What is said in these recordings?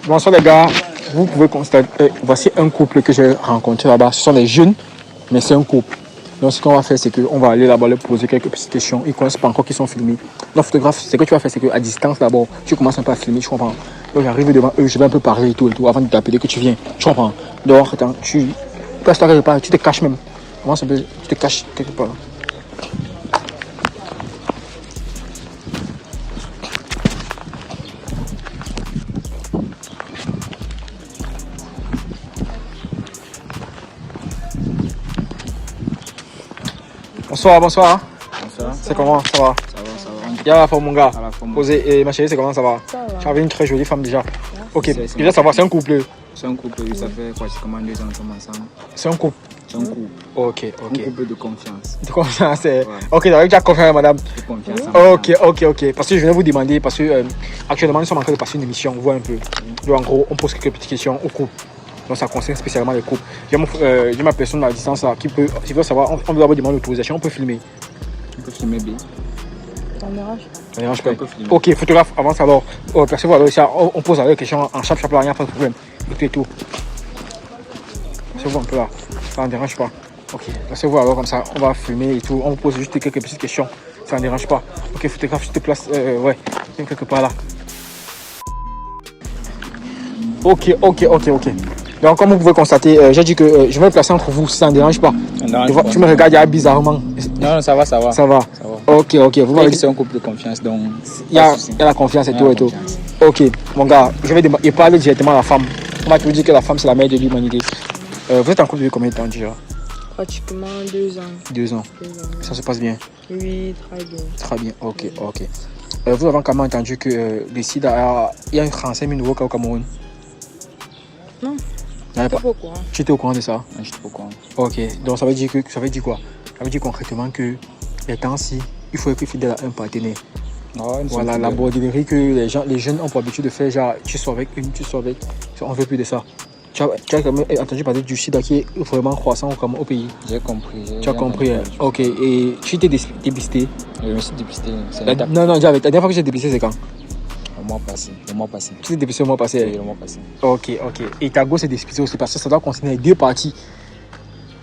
Bonsoir les gars, vous pouvez constater, voici un couple que j'ai rencontré là-bas. Ce sont des jeunes, mais c'est un couple. Donc ce qu'on va faire, c'est qu'on va aller là-bas leur poser quelques petites questions. Ils ne connaissent pas encore qu'ils sont filmés. Donc photographe, ce que tu vas faire, c'est qu'à distance d'abord, tu commences un peu à filmer, tu comprends. Donc j'arrive devant eux, je vais un peu parler et tout, avant de t'appeler que tu viens. Tu comprends. Donc attends, tu places-toi quelque part, tu te caches même. Commence un peu, tu te caches quelque part. Bonsoir. Bonsoir. C'est comment? Ça va? Ça va. Il y a la forme, mon gars. À la forme. Posé. Et ma chérie, c'est comment? Ça va? Ça va. Tu avais une très jolie femme déjà. Ok, C'est déjà ça va, c'est un couple. C'est un couple, oui, ça fait pratiquement 2 ans qu'on est ensemble. C'est un couple. C'est un couple. Ok. Un couple de confiance. De confiance, c'est... Ouais. Ok, d'accord, déjà confiance, madame. De confiance. Ok. Parce que je venais vous demander, parce que actuellement, nous sommes en train de passer une émission, on voit un peu. Donc, en gros, on pose quelques petites questions au couple. Donc, ça concerne spécialement les couples. J'ai ma personne à la distance là, qui peut, s'il veut savoir, on doit demander l'autorisation, on peut filmer. On peut filmer bien. Ça me dérange pas. Ça dérange pas. On peut filmer. Ok, photographe, avance alors. Parce que voilà, on pose les questions en chape, là, il n'y a pas de problème. Et tout. C'est vous un peu là. Ça ne dérange pas. Ok, laissez-vous alors comme ça, on va filmer et tout. On vous pose juste quelques petites questions. Ça ne dérange pas. Ok, photographe, je te place. Ouais, viens quelque part là. Ok. Donc, comme vous pouvez constater, j'ai dit que je vais me placer entre vous, si ça ne dérange pas. Tu me regardes bizarrement. Non, ça va. Ça va. Ok. Vous m'avez dit C'est un couple de confiance, donc. il y a la confiance et tout. Ok, mon gars, je vais parler directement à la femme. On m'a toujours dit que la femme c'est la mère de l'humanité. Vous êtes en couple depuis combien de temps déjà? Pratiquement 2 ans. 2 ans. Ça se passe bien? Oui, très bien. Très bien, ok. Vous avez quand même entendu que le sida, il y a un cancer nouveau au Cameroun? Non. Il y en a pas. Pourquoi? Tu étais au courant de ça? Je suis pas au courant. Ok, donc ça veut dire quoi? Ça veut dire concrètement que les temps-ci, il faut être fidèle à un partenaire. Voilà, la bordellerie que les jeunes ont pour habitude de faire, genre tu sors avec une, on veut plus de ça. Tu as quand même entendu parler du sida qui est vraiment croissant au pays. J'ai compris. Tu as compris, hein? Ok, et tu t'es dépisté? Je me suis dépisté. Non, la dernière fois que j'ai dépisté, c'est quand? Le mois passé. Tu t'es dépisté le mois passé? Oui, le mois passé. Ok. Et ta go s'est dépisté aussi parce que ça doit concerner 2 parties.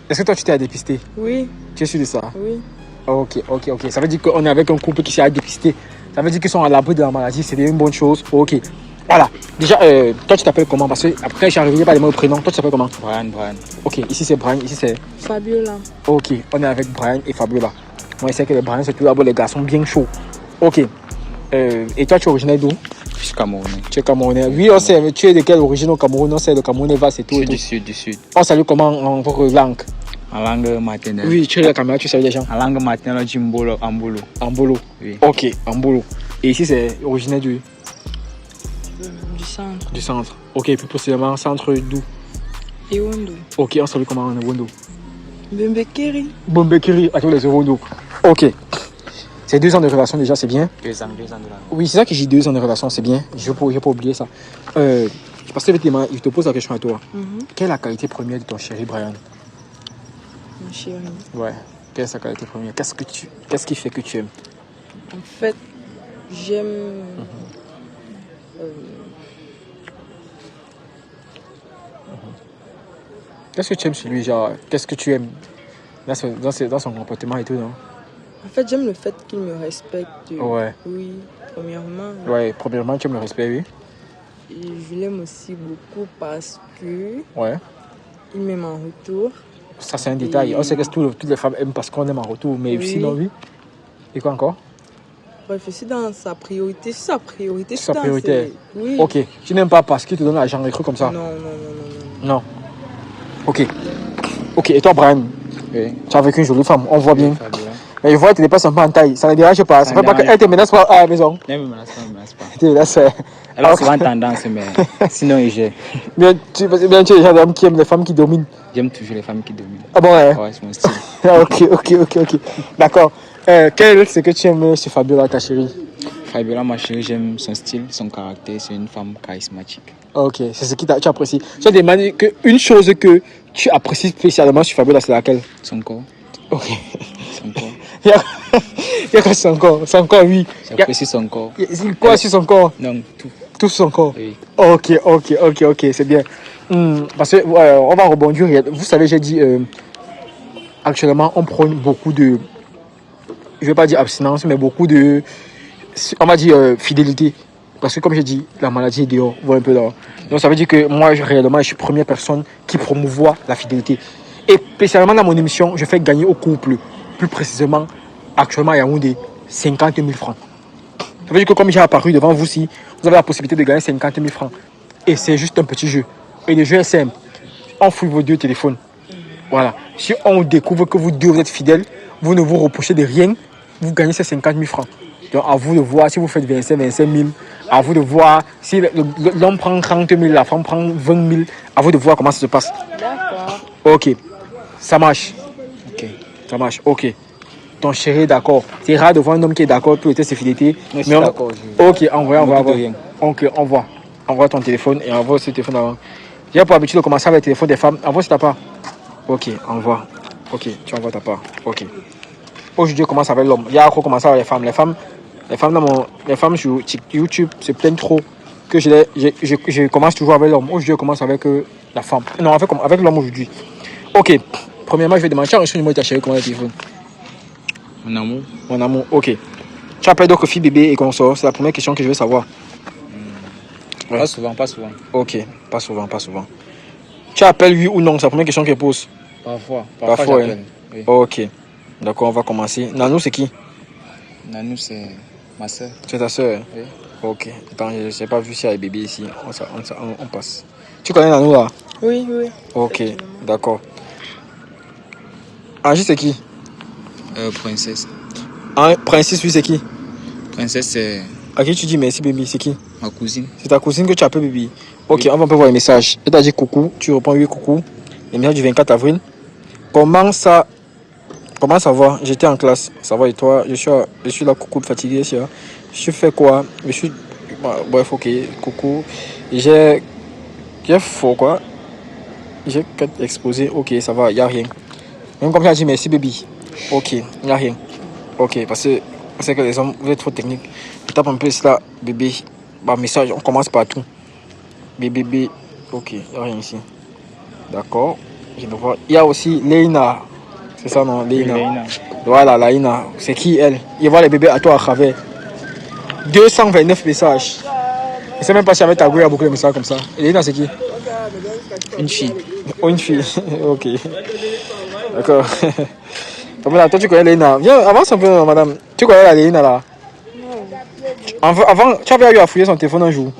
Est-ce que toi tu t'es dépisté? Oui. Tu es sûr de ça? Oui. Ok. Ça veut dire qu'on est avec un couple qui s'est dépisté. Ça veut dire qu'ils sont à l'abri de la maladie. C'est une bonne chose. Ok. Voilà. Déjà, toi tu t'appelles comment? Parce que après j'ai arrivé par les mots prénoms. Toi tu t'appelles comment? Brian. Ok. Ici c'est Brian. Ici c'est Fabiola. Ok. On est avec Brian et Fabiola. Moi je sais que les Brian c'est tout d'abord les garçons bien chauds. Ok. Et toi tu es originaire d'où? Je suis Camerounais. Tu es Camerounais. Oui, on sait. Mais tu es de quelle origine au Cameroun? On sait le Cameroun est vaste et tout. Du sud. On salue comment en votre langue? En langue maternelle. Oui, tu es la caméra, tu salues les gens. En langue maternelle, Jimbolo, Ambolo. Ambolo. Oui. Ok, Ambolo. Et ici c'est originaire du Du centre. Du centre. Ok, plus précisément, centre d'où? Ewondo. Ok, on salue comment en Ewondo? Bembekeri. Bombekiri, à tous les Ewondo. Ok. C'est 2 ans de relation déjà, c'est bien. 2 ans de la. Oui, c'est ça que j'ai 2 ans de relation, c'est bien. Je n'ai pas oublié ça. Parce que je te pose la question à toi. Quelle est la qualité première de ton chéri Brian? Mon chéri. Ouais. Quelle est sa qualité première? Qu'est-ce qui fait que tu aimes? En fait, j'aime. Qu'est-ce que tu aimes chez lui, genre? Qu'est-ce que tu aimes dans son comportement et tout, non? En fait, j'aime le fait qu'il me respecte. Ouais. Oui, premièrement. Ouais, premièrement, tu aimes le respect, oui. Et je l'aime aussi beaucoup parce que Ouais. il m'aime en retour. Ça, c'est un détail. On sait que toutes les femmes aiment parce qu'on aime en retour, mais Oui. sinon, oui. Et quoi encore? Bref, c'est dans sa priorité. C'est sa priorité. C'est sa priorité. Oui. Ok. Tu n'aimes pas parce qu'il te donne l'argent, des trucs comme ça? Non. Ok. Et toi, Brian? Oui. Tu es avec une jolie femme, on voit bien. Fabiola. Mais je vois que tu dépasses un peu en taille. Ça ne dérange pas. Ça ne fait pas qu'elle te menace pas à la maison. Ne me menace pas. Elle te menace. Elle a souvent tendance, mais sinon, il gère. Bien, tu es le genre d'homme qui aime les femmes qui dominent. J'aime toujours les femmes qui dominent. Ah bon, hein? Ouais, c'est mon style. Ok. D'accord. Quel est ce que tu aimes chez Fabiola, ta chérie? Fabiola, ma chérie, j'aime son style, son caractère. C'est une femme charismatique. Ok, c'est ce que tu apprécies. Tu as demandé qu'une chose que tu apprécies spécialement sur Fabiola, c'est laquelle? Son corps. Ok. Son corps. Il y a quoi son corps? Son corps, oui. J'apprécie son corps. C'est quoi sur son corps? Donc, tout. Tout son corps. Oui. Ok, c'est bien. Parce que on va rebondir. Vous savez, j'ai dit actuellement, on prône beaucoup de, je vais pas dire abstinence, mais beaucoup de, on va dire fidélité. Parce que comme j'ai dit, la maladie est dehors, vous voyez un peu là. Donc ça veut dire que moi, réellement, je suis la première personne qui promouvoit la fidélité. Et spécialement dans mon émission, je fais gagner au couple, plus précisément, actuellement à Yaoundé, 50 000 francs. Ça veut dire que comme j'ai apparu devant vous, si vous avez la possibilité de gagner 50 000 francs. Et c'est juste un petit jeu. Et le jeu est simple. On fouille vos deux téléphones. Voilà. Si on découvre que vous deux vous êtes fidèles, vous ne vous reprochez de rien, vous gagnez ces 50 000 francs. Donc à vous de voir si vous faites 25 000. À vous de voir si l'homme prend 30 000, la femme prend 20 000. À vous de voir comment ça se passe. D'accord. Ok. Ça marche. Ok. Ça marche. Ok. Ton chéri est d'accord. C'est rare de voir un homme qui est d'accord pour tester ses fidélités. Je suis d'accord. Ok, envoie. Rien. Ok, envoie. Envoie ton téléphone et envoie ce téléphone avant. J'ai pour habitude de commencer avec le téléphone des femmes. Envoie si t'as pas. Ok, envoie. Ok, tu envoies ta part. Ok. Aujourd'hui, je commence avec l'homme. Il y a encore commencé avec les femmes. Les femmes sur YouTube se plaignent trop que je commence toujours avec l'homme. Aujourd'hui, je commence avec la femme. Non, avec l'homme aujourd'hui. Ok. Premièrement, je vais demander, tu as reçu le numéro de ta chérie, comment le téléphone? Mon amour, ok. Tu appelles d'autres filles, bébés et consorts. C'est la première question que je veux savoir. Pas souvent. Ok, pas souvent. Tu appelles oui ou non? C'est la première question que je pose. Parfois, hein. Oui. Ok, d'accord, on va commencer. Nanou, c'est qui? Nanou, c'est ma soeur. C'est ta soeur? Oui. Ok, attends, je n'ai pas vu si il y a des bébés ici. On passe. Tu connais Nanou là? Oui. Ok, d'accord. Angie, c'est qui? Princesse. Princesse, lui, c'est qui? Princesse, c'est À qui tu dis merci, bébé? C'est qui? ma cousine. C'est ta cousine que tu appelles bébé? Ok, Oui. on va voir les messages. Elle t'a dit coucou, tu réponds oui, coucou. Les messages du 24 avril. Comment ça va? J'étais en classe. Ça va et toi? Je suis là, coucou, fatigué. Je fais quoi? Bref, ok, coucou. J'ai faux quoi? J'ai 4 exposés. Ok, ça va, il n'y a rien. Même comme ça, dit merci, bébé. Ok, il n'y a rien. Ok, parce que c'est que les hommes, vous êtes trop techniques. Je tape un peu cela, bébé. Message, on commence par tout. Bébé. Ok, il n'y a rien ici. D'accord. Je vais voir. Il y a aussi Leïna. C'est ça, non? Leïna. Voilà, Leïna. C'est qui elle? Il voit les bébés à toi à travers. 229 messages. Je ne sais même pas si avec ta gueule, il y a beaucoup de messages comme ça. Et Leïna, c'est qui? Une fille. Oh, une fille. Ok. D'accord. Toi, tu connais Leïna. Viens, avance un peu, madame. Tu connais la Leïna là? Avant, tu avais eu à fouiller son téléphone un jour?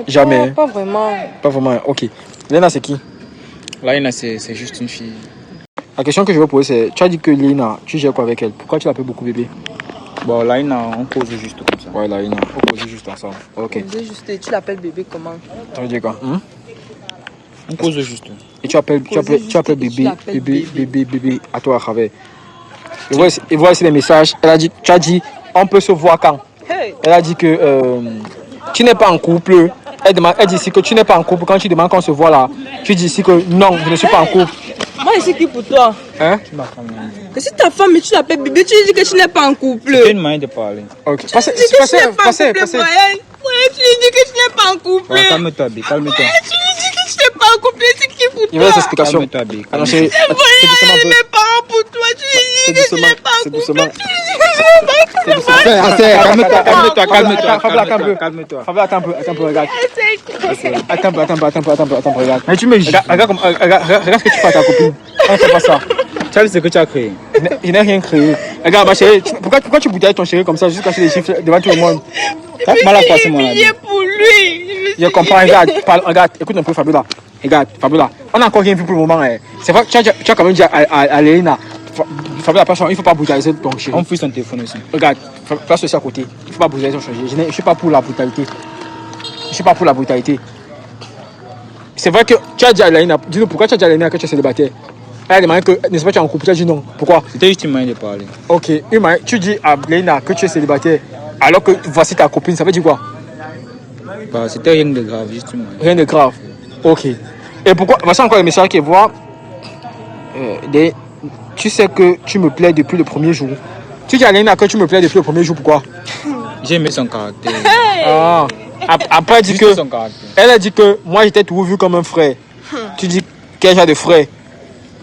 Jamais. Pas vraiment. Pas vraiment. Ok. Leïna, c'est qui? Laïna, c'est juste une fille. La question que je veux poser, c'est, tu as dit que Leïna, tu gères quoi avec elle? Pourquoi tu l'appelles beaucoup bébé? Bon, Laïna, on cause juste comme ça. Ouais, Leïna, on cause juste ensemble. Ok. Tu l'appelles bébé comment? Ça veut dire quoi? On cause juste. Et tu appelles bébé à toi à travers. Et voilà, c'est les messages. Tu as dit, on peut se voir quand? Hey. Elle a dit que tu n'es pas en couple. Elle dit ici que tu n'es pas en couple. Quand tu demandes qu'on se voit là, tu dis ici que non, je ne suis pas en couple. Moi, je suis qui pour toi? Hein? Que si ta femme, tu l'appelles bébé, tu dis que tu n'es pas en couple. C'est une manière de parler. Ok. Passez. Tu lui dis que tu n'es pas en couple. Ouais, calme-toi, B, calme-toi. Tu lui dis que tu n'es pas en couple, c'est qui pour toi? Il y a des explications. Calme-toi, B. Ah non, chérie. C'est moyen, mes parents pour toi. Tu lui dis que tu n'es pas en couple. Tu lui dis que tu n'es pas en couple. Calme-toi. Fabien, attends un peu, regarde. Attends, regarde. Mais tu me regarde ce que tu fais à ta copine. On ne fait pas ça. Tu as vu ce que tu as créé? Je n'ai rien créé. Regarde, ma chérie, pourquoi tu bouteilles ton chéri comme ça, juste cacher les chiffres devant tout le monde? T'as mal à passer mon ami. Pour lui. Je comprends, regarde, écoute un peu Fabiola. Regarde, Fabiola, on n'a encore rien vu pour le moment. C'est vrai que tu as quand même dit à Léna, Fabiola, il ne faut pas bouteiller ton chéri. On fouille son téléphone aussi. Regarde, place ceci à côté. Il ne faut pas bouteiller ton chéri. Je ne suis pas pour la brutalité. C'est vrai que tu as dit à Léna, dis-nous pourquoi tu as dit à Léna que tu es célibataire. Elle a demandé que, n'est-ce pas, tu es en couple, tu as dit non. Pourquoi? C'était juste une manière de parler. Ok, tu dis à Léna que tu es célibataire, alors que voici ta copine, ça veut dire quoi? Bah, c'était rien de grave, juste une manière. Rien de grave. Ok. Et pourquoi? Voici encore le message qui voit. Tu sais que tu me plais depuis le premier jour. Tu dis à Léna que tu me plais depuis le premier jour, pourquoi? J'ai aimé son caractère. Ah, Après, elle dit Juste que. son caractère. Elle a dit que moi, j'étais toujours vu comme un frère. Tu dis quel genre de frère?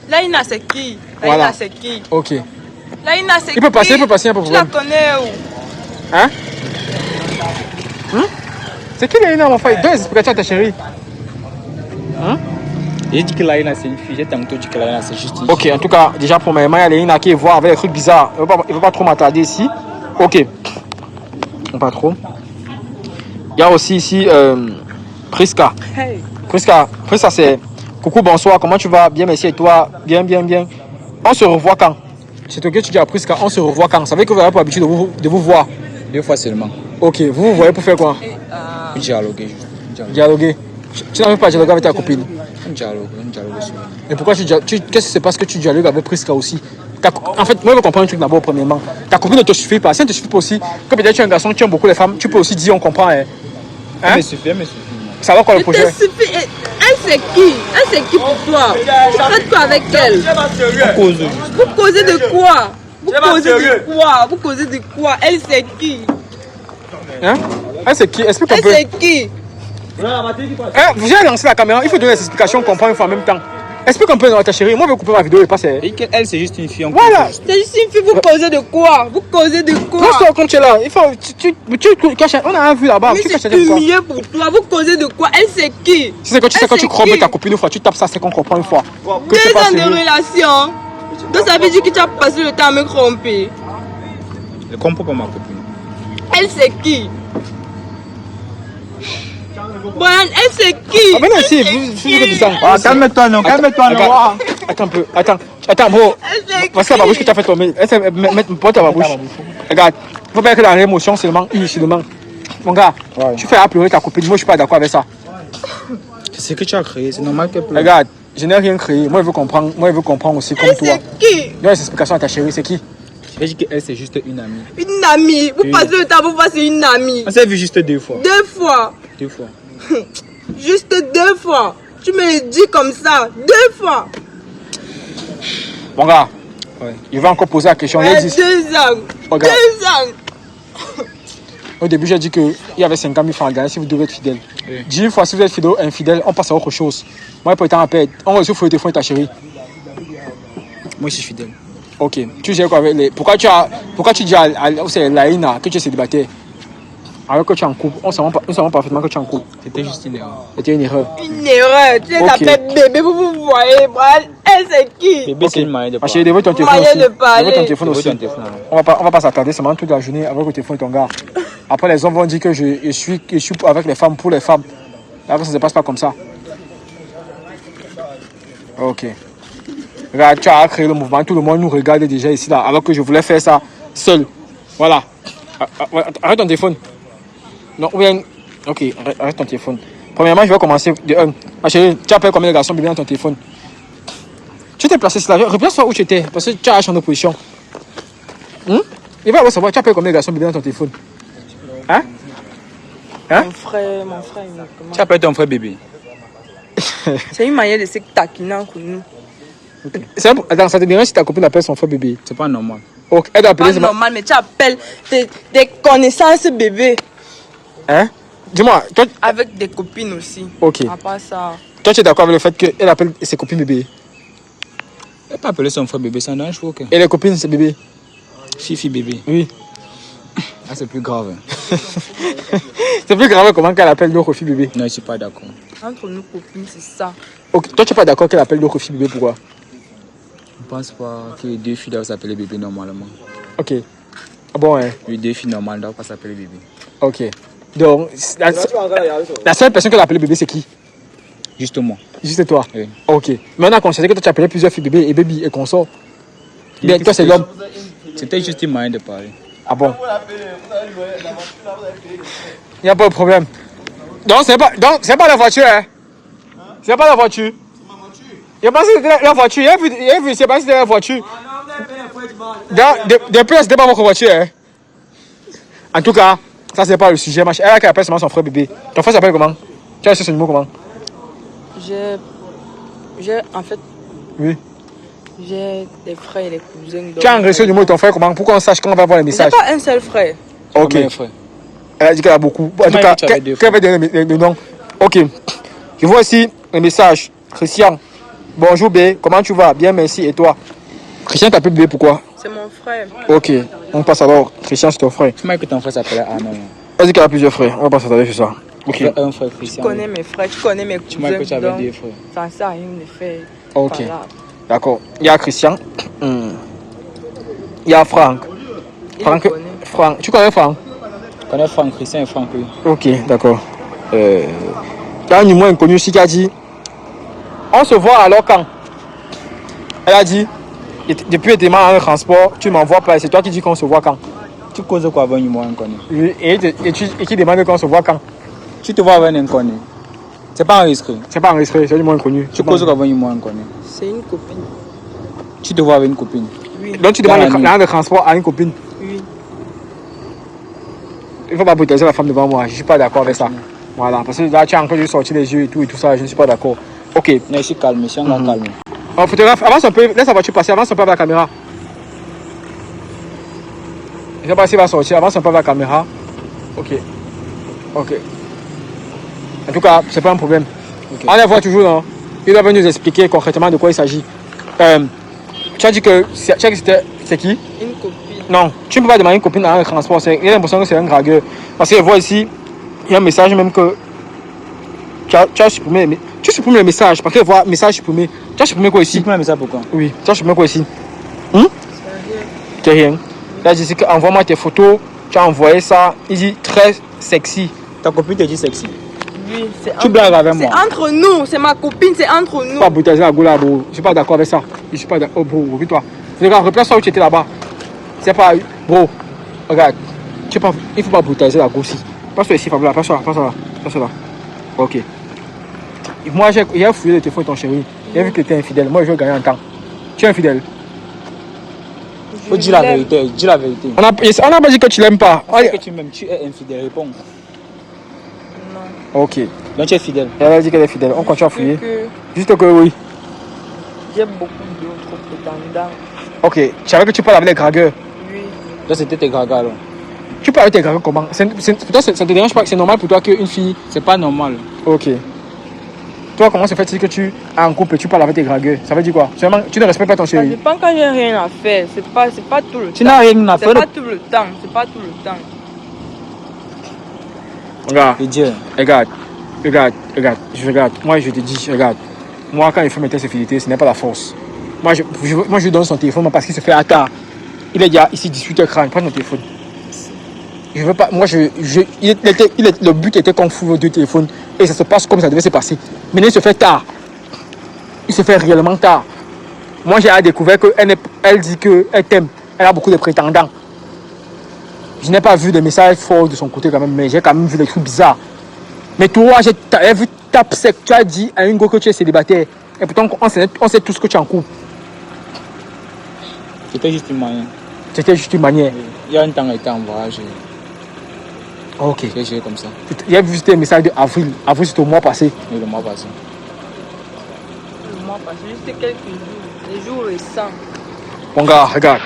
Laïna, c'est qui? Voilà. Laïna, c'est qui? Ok. Laïna, c'est qui? Il peut passer, il peut passer, il n'y a pas de Tu la problème. connais où? Hein? C'est qui Léina, mon frère? Donne les explications à ta chérie. J'ai dit que Laïna c'est une fille, j'ai tantôt dit que Laïna c'est juste une fille. Ok, en tout cas, déjà, premièrement, il y a Léina qui est voir avec les trucs bizarres. Il ne va pas trop m'attarder ici. Ok. Pas trop. Il y a aussi ici Priska. Hey. Priska, c'est coucou, bonsoir, comment tu vas? Bien, merci, et toi? Bien, bien, bien. On se revoit quand? C'est toi que tu dis à Priska, on se revoit quand? Ça veut dire que vous avez pas l'habitude de vous voir. 2 fois seulement. Ok, vous vous voyez pour faire quoi? Dialoguer juste. Dialoguer. Tu n'arrives pas à dialoguer avec ta copine. Dialoguer sur. Et pourquoi qu'est-ce qui se passe que tu dialogues avec Priska aussi? En fait, moi je veux comprendre un truc d'abord, premièrement. Ta copine ne te suffit pas. Si elle ne te suffit pas aussi, que peut-être tu es un garçon qui aime beaucoup les femmes, tu peux aussi dire on comprend. Hein? Elle me suffit. Ça va quoi le Elle projet? te suffit. Elle, c'est qui? Elle, c'est qui pour toi? Tu fais quoi avec elle? On cause juste. Vous causez de quoi? Vous causez de quoi? Vous causez de quoi? Elle, c'est qui? Hein? Elle c'est qui? Explique un Elle, peu. c'est qui? Vous avez lancé la caméra, il faut donner les explications, on comprend une fois en même temps. Explique un peu dans ta chérie. Moi je vais couper ma vidéo et passer. Et qu'elle c'est juste une fille. Voilà! C'est juste une fille, vous causez de quoi? Vous causez de quoi? Reste quand tu es là. Il faut. Tu caches. On a un vu là-bas. Mais Tu caches c'est de quoi? humilié pour toi. Vous causez de quoi? Elle, c'est qui? Si c'est quand tu sais Elle, quand tu c'est crois qui? ta copine une fois, tu tapes ça, c'est qu'on comprend une fois. Que 2 c'est pas ans de sérieux. relation. Donc ça veut dire que tu as passé le temps à me tromper. Je comprends pas ma copine. Elle, c'est qui? Brian, elle, c'est qui? Ah, mais non, Elle, si, c'est vous qui? faites bizarre. Ah, calme-toi, non, calme-toi, non. Attends, attends un peu. Attends, bro. Elle, c'est Voici la babouche que qui? tu as fait tomber. Porte ta babouche. Regarde, faut pas que dans l'émotion seulement, inutilement. Mon gars, tu fais à pleurer ta copine. Moi, je suis pas d'accord avec ça. C'est ce que tu as créé, c'est normal qu'elle pleure. Regarde, je n'ai rien créé. Moi, je veux comprendre aussi comme Elle, toi. c'est qui? Donne les explications à ta chérie, c'est qui? J'ai dit qu'elle c'est juste une amie. Une amie. Vous Oui. passez le temps, vous passez une amie. On s'est vu juste 2 fois. 2 fois. 2 fois. Juste 2 fois. Tu me le dis comme ça. 2 fois. Mon gars, Ouais. il va encore poser la question. Il a dit, 2 ans. 2 Regarde. ans. au début, j'ai dit qu'il y avait 50 000 francs à gagner si vous devez être fidèle. Oui. 10 fois, si vous êtes infidèle, on passe à autre chose. Moi, pour le temps à perdre, on réussit au téléphone de ta chérie. Moi je suis fidèle. Ok. Tu sais quoi avec les. Pourquoi tu dis à Laïna que tu es célibataire? Alors que tu es en couple, on sait parfaitement que tu es en couple. C'était juste une erreur. C'était une erreur. Une erreur. Tu les Ok. appelles bébé, vous voyez. Brian, elle, c'est qui? Bébé Ok. c'est une manière de Ma parler. chérie, dévoile ton téléphone Moyen aussi. de parler. Dévoile ton téléphone Dévoile aussi. ton téléphone, alors. On va pas s'attarder seulement toute la journée avec le téléphone de ton gars. Après, les hommes vont dire que je suis avec les femmes pour les femmes. Après, ça ne se passe pas comme ça. Ok. Regarde, tu as créé le mouvement. Tout le monde nous regarde déjà ici, là, alors que je voulais faire ça seul. Voilà. Arrête ton téléphone. Non, ou bien. Ok, arrête ton téléphone. Premièrement, je vais commencer de 1. Ma chérie, tu appelles combien de garçons bébés dans ton téléphone? Tu t'es placé cela. Replace-toi où tu étais, parce que tu as changé de position. Il va savoir, tu appelles combien de garçons bébés dans ton téléphone? Hein? Mon frère, il me Tu appelles ton frère bébé. C'est une manière de se taquiner entre nous. Attends, ça te dirait si ta copine appelle son frère bébé? C'est pas normal. Ok, elle doit appeler Pas normal, mais tu appelles des connaissances bébé. Hein? Dis-moi, toi, Avec des copines aussi. ok. À part ça. Toi, tu es d'accord avec le fait qu'elle appelle ses copines bébé? Elle peut appeler son frère bébé, ça n'a pas aucun. Et les copines, c'est bébé? Fifi bébé. Oui. Ah, c'est plus grave. Hein. C'est plus grave comment qu'elle appelle d'autres filles bébé. Non, je suis pas d'accord. Entre nous copines, c'est ça. Ok, toi, tu n'es pas d'accord qu'elle appelle d'autres filles bébé, pourquoi? Je pense pas que les 2 filles doivent s'appeler bébé normalement. Ok. Ah bon, hein? Les 2 filles normales doivent pas s'appeler bébé. Ok. Donc, la seule personne qui a appelé bébé, c'est qui? Juste moi. Juste toi? Oui. Ok. Mais on a constaté que toi, tu appelais plusieurs filles bébé et baby et consort. Bien, toi, c'est l'homme. C'était juste une manière de parler. Ah bon? Il n'y a pas de problème. Donc, c'est pas la voiture, hein? C'est pas la voiture. Il a pensé que c'était la voiture. Il a vu, c'est pas si c'était la voiture. Depuis, c'était pas votre voiture, hein? En tout cas, ça, c'est pas le sujet. Elle a qu'à appeler seulement son frère bébé. Ton frère s'appelle comment? Tu as laissé son numéro comment? En fait, Oui. j'ai des frères et des cousins. Tu as enregistré le numéro de ton frère comment? Pour qu'on sache quand on va voir les J'ai messages. pas un seul frère. Ok. Combien de frères? Elle a dit qu'elle a beaucoup. En tout cas, qu'elle va donner le nom. Ok. Je vois ici un message. Christian. Bonjour B, comment tu vas? Bien, merci. Et toi? Christian t'appelle B, pourquoi? C'est mon frère. Ok. On passe alors. Christian, c'est ton frère. Tu m'as dit que ton frère s'appelait Arnaud. Elle dit qu'elle a plusieurs frères. On va pas s'attarder sur ça. Ok. Un frère Christian. Tu connais mes frères, tu connais mes cousins. Tu m'as dit que tu avais deux frères. Ça ne sert à rien de faire. Ok. Voilà. D'accord. Il y a Christian. Il y a Franck. Il Franck. me connaît. Franck. Tu connais Franck? Je connais Franck Christian et Franck, oui. Ok, d'accord. Il y a un numéro inconnu aussi qui a dit on se voit alors quand? Elle a dit depuis que tu es dans le transport, tu ne m'envoies pas. C'est toi qui dis qu'on se voit quand? Tu causes quoi avec un numéro inconnu? Et qui demande qu'on se voit quand? Tu te vois avec un inconnu. C'est pas enregistré. C'est pas enregistré, c'est un numéro inconnu. Tu causes quoi avec un numéro inconnu? C'est une copine. Tu te vois avec une copine. Oui. Donc tu demandes le transport à une copine. Oui. Il ne faut pas brutaliser la femme devant moi. Je ne suis pas d'accord avec ça. Voilà, parce que là tu as encore dû sortir les yeux et tout ça. Je ne suis pas d'accord. Ok. Mais je suis calme, je suis encore calme. En photographe, avance un peu, laisse la voiture passer, avance un peu avec la caméra. Je ne sais pas s'il va sortir, avance un peu avec la caméra. Ok. Ok. En tout cas, c'est pas un problème. Okay. On les voit toujours, non? Il doit venir nous expliquer concrètement de quoi il s'agit. Tu as dit que c'est qui? Une copine. Non, tu ne peux pas demander une copine dans le transport. Il a l'impression que c'est un dragueur. Parce que je vois ici, il y a un message même que tu as supprimé. Tu supprimes le message parce que je vois message supprimé. Tu as supprimé quoi ici? Tu peux mettre ça pourquoi? Oui, tu as supprimé quoi ici? C'est rien. C'est rien. Là, je dis que envoie-moi tes photos. Tu as envoyé ça. Il dit très sexy. Ta copine te dit sexy. Oui, c'est Tu blagues avec moi. C'est entre nous, c'est ma copine, c'est entre nous. Pas brutaliser la goula, bro. Je suis pas d'accord avec ça. Je suis pas d'accord. Oh, bro, oublie-toi. Regarde, replace ça où tu étais là-bas. C'est pas. Bro, regarde. Tu sais pas, il faut pas brutaliser la go aussi. Passe-toi ici, Fabiola. Passe-toi là. Passe-toi là. Ok. Moi, j'ai fouillé le téléphone de ton chéri. J'ai vu que tu étais infidèle. Moi, je veux gagner en temps. Tu es infidèle. Faut dire la vérité. Dis la vérité. On a pas dit que tu l'aimes pas. Est-ce que tu m'aimes? Tu es infidèle. Réponds. Non. Ok. Donc tu es fidèle. Elle a dit qu'elle est fidèle. On continue à fouiller. Que Juste que oui. j'ai beaucoup d'autres prétendants. Ok. Tu savais que tu parles avec les dragueurs. Oui. Donc c'était tes gagas alors. Tu parles avec tes dragueurs comment? Pour toi, ça te dérange pas? C'est normal pour toi qu'une fille. C'est pas normal. Ok. Toi, comment se fait-il que tu es en couple et tu parles avec tes dragueurs? Ça veut dire quoi? Seulement, tu ne respectes pas ton Ça chéri. dépend quand j'ai rien à faire. C'est pas tout le temps. Tu n'as rien à C'est faire. pas tout le temps. C'est pas tout le temps. Regarde, Et Dieu. regarde. Moi, je te dis, regarde. Moi, quand il fait mes tests de fidélité, ce n'est pas la force. Moi, je lui donne son téléphone parce qu'il se fait à tard. Il est déjà ici 18h30. Prends ton téléphone. Je veux pas. Moi, le but était qu'on fout vos deux téléphones et ça se passe comme ça devait se passer. Mais il se fait tard. Il se fait réellement tard. Moi, j'ai découvert qu'elle dit qu'elle t'aime. Elle a beaucoup de prétendants. Je n'ai pas vu de messages forts de son côté quand même, mais j'ai quand même vu des trucs bizarres. Mais toi, j'ai vu tape sec. Tu as dit à une go que tu es célibataire. Et pourtant, on sait tout ce que tu es en couple. C'était juste une manière. C'était juste une manière. Il y a un temps, elle était en voyage. Ok. J'ai géré comme ça. J'ai vu tes messages d'avril. Avril, c'était au mois passé. Et le mois passé. Le mois passé, juste quelques jours. Les jours récents. Mon gars, regarde.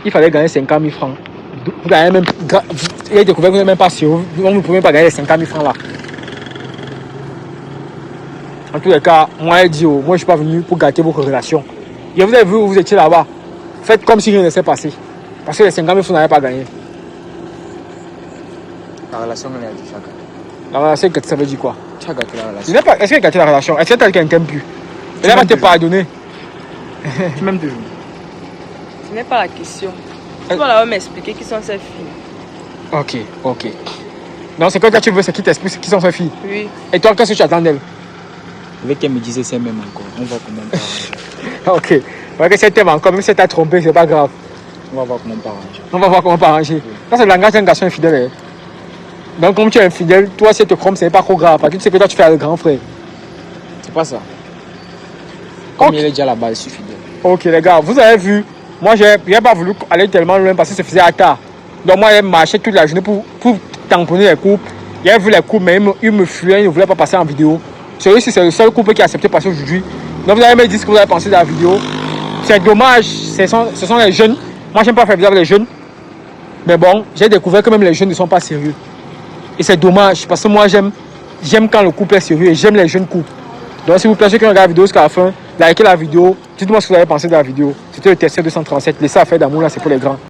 Il fallait gagner 50 000 francs. Vous gagnez même. Il a découvert que vous n'êtes même pas sûr. Vous ne pouvez pas gagner les 50 000 francs là. En tous les cas, moi, elle dit, moi, je ne suis pas venu pour gâter votre relation. Et vous avez vu où vous étiez là-bas. Faites comme si rien ne s'est passé. Parce que les 50 000 francs, vous n'avez pas gagné. La relation, elle a dit chacun. La relation, ça veut dire quoi? Tu as gâté la Je relation. n'ai pas. Est-ce qu'elle a gâté la relation? Est-ce qu'elle ne t'aime plus? Elle va te pardonner. Tu m'aimes toujours. Ce n'est pas la question. Tu vas là m'expliquer qui sont ces filles. Ok. Donc, c'est quoi tu veux, c'est qui t'explique qui sont ces filles? Oui. Et toi, qu'est-ce que tu attends d'elle? Avec qu'elle me disait c'est même encore. On va comment on peut Ok. Ouais, que si elle t'aime encore, même si elle t'a trompé, c'est pas grave. On va voir comment on peut arranger. On va voir comment on peut arranger. Ça, c'est le langage d'un garçon infidèle. Donc, comme tu es infidèle, toi, si elle te trompe, c'est pas trop grave. Parce que tu sais que toi, tu fais le grand frère. C'est pas ça. Comme Ok. il est déjà là-bas, il suffit de. Ok, les gars, vous avez vu. Moi, j'ai pas voulu aller tellement loin parce que ça faisait à tard. Donc, moi, j'ai marché toute la journée pour tamponner les couples. J'ai vu les couples, mais ils me fuyaient, ils ne voulaient pas passer en vidéo. Celui-ci, c'est le seul couple qui a accepté de passer aujourd'hui. Donc, vous allez me dire ce que vous avez pensé de la vidéo. C'est dommage, ce sont les jeunes. Moi, j'aime pas faire bizarre avec les jeunes. Mais bon, j'ai découvert que même les jeunes ne sont pas sérieux. Et c'est dommage parce que moi j'aime quand le couple est sérieux et j'aime les jeunes couples. Donc s'il vous plaît, ceux qui regardent la vidéo jusqu'à la fin, likez la vidéo. Dites-moi ce que vous avez pensé de la vidéo. C'était le TC237. Laissez affaire d'amour là, c'est pour les grands.